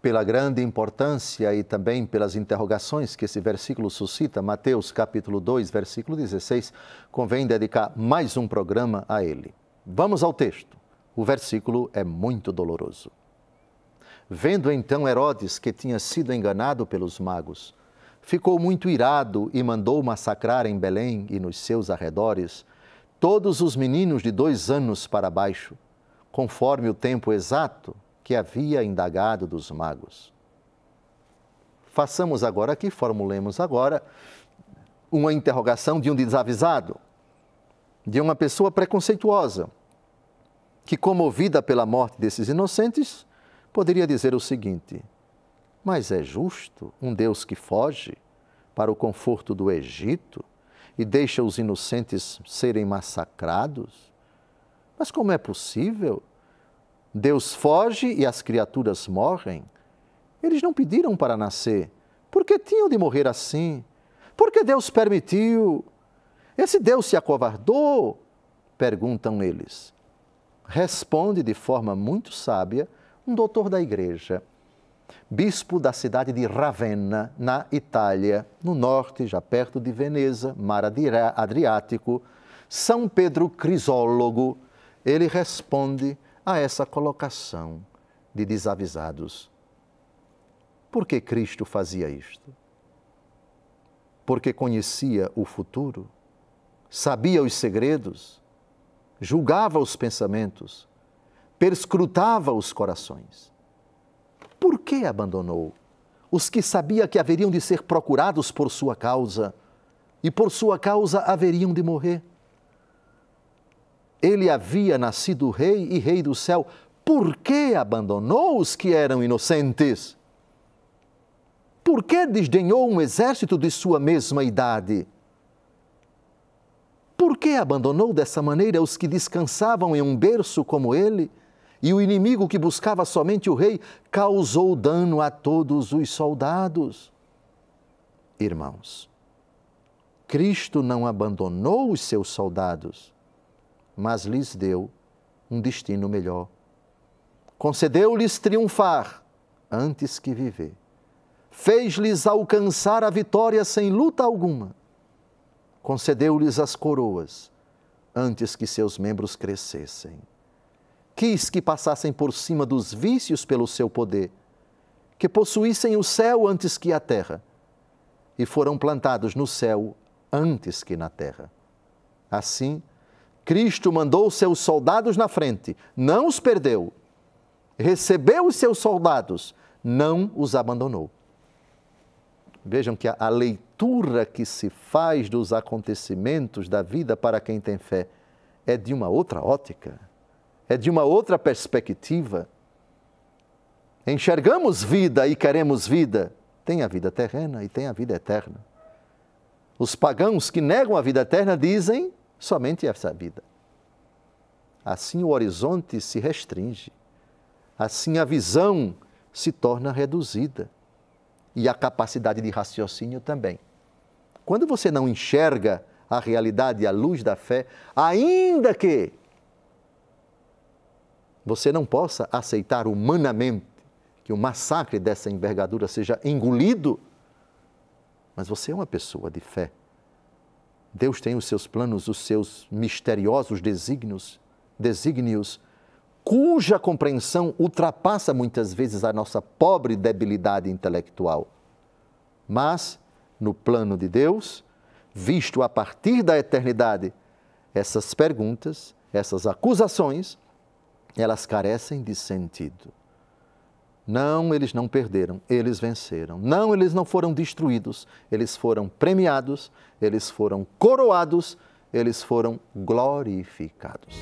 Pela grande importância e também pelas interrogações que esse versículo suscita, Mateus capítulo 2, versículo 16, convém dedicar mais um programa a ele. Vamos ao texto. O versículo é muito doloroso. Vendo então Herodes que tinha sido enganado pelos magos, ficou muito irado e mandou massacrar em Belém e nos seus arredores todos os meninos de 2 anos para baixo, conforme o tempo exato que havia indagado dos magos. Façamos agora aqui, formulemos agora, uma interrogação de um desavisado, de uma pessoa preconceituosa, que, comovida pela morte desses inocentes, poderia dizer o seguinte: mas é justo um Deus que foge para o conforto do Egito e deixa os inocentes serem massacrados? Mas como é possível? Deus foge e as criaturas morrem. Eles não pediram para nascer. Por que tinham de morrer assim? Por que Deus permitiu? Esse Deus se acovardou? Perguntam eles. Responde de forma muito sábia um doutor da igreja, bispo da cidade de Ravenna, na Itália, no norte, já perto de Veneza, mar Adriático, São Pedro Crisólogo. Ele responde a essa colocação de desavisados. Por que Cristo fazia isto? Porque conhecia o futuro, sabia os segredos, julgava os pensamentos, perscrutava os corações. Por que abandonou os que sabia que haveriam de ser procurados por sua causa e por sua causa haveriam de morrer? Ele havia nascido rei e rei do céu. Por que abandonou os que eram inocentes? Por que desdenhou um exército de sua mesma idade? Por que abandonou dessa maneira os que descansavam em um berço como ele? E o inimigo que buscava somente o rei causou dano a todos os soldados? Irmãos, Cristo não abandonou os seus soldados, mas lhes deu um destino melhor. Concedeu-lhes triunfar antes que viver. Fez-lhes alcançar a vitória sem luta alguma. Concedeu-lhes as coroas antes que seus membros crescessem. Quis que passassem por cima dos vícios pelo seu poder, que possuíssem o céu antes que a terra, e foram plantados no céu antes que na terra. Assim, Cristo mandou seus soldados na frente, não os perdeu. Recebeu os seus soldados, não os abandonou. Vejam que a leitura que se faz dos acontecimentos da vida para quem tem fé é de uma outra ótica, é de uma outra perspectiva. Enxergamos vida e queremos vida. Tem a vida terrena e tem a vida eterna. Os pagãos que negam a vida eterna dizem somente essa vida. Assim o horizonte se restringe, assim a visão se torna reduzida e a capacidade de raciocínio também. Quando você não enxerga a realidade à luz da fé, ainda que você não possa aceitar humanamente que o massacre dessa envergadura seja engolido, mas você é uma pessoa de fé. Deus tem os seus planos, os seus misteriosos desígnios, cuja compreensão ultrapassa muitas vezes a nossa pobre debilidade intelectual. Mas, no plano de Deus, visto a partir da eternidade, essas perguntas, essas acusações, elas carecem de sentido. Não, eles não perderam, eles venceram. Não, eles não foram destruídos, eles foram premiados, eles foram coroados, eles foram glorificados.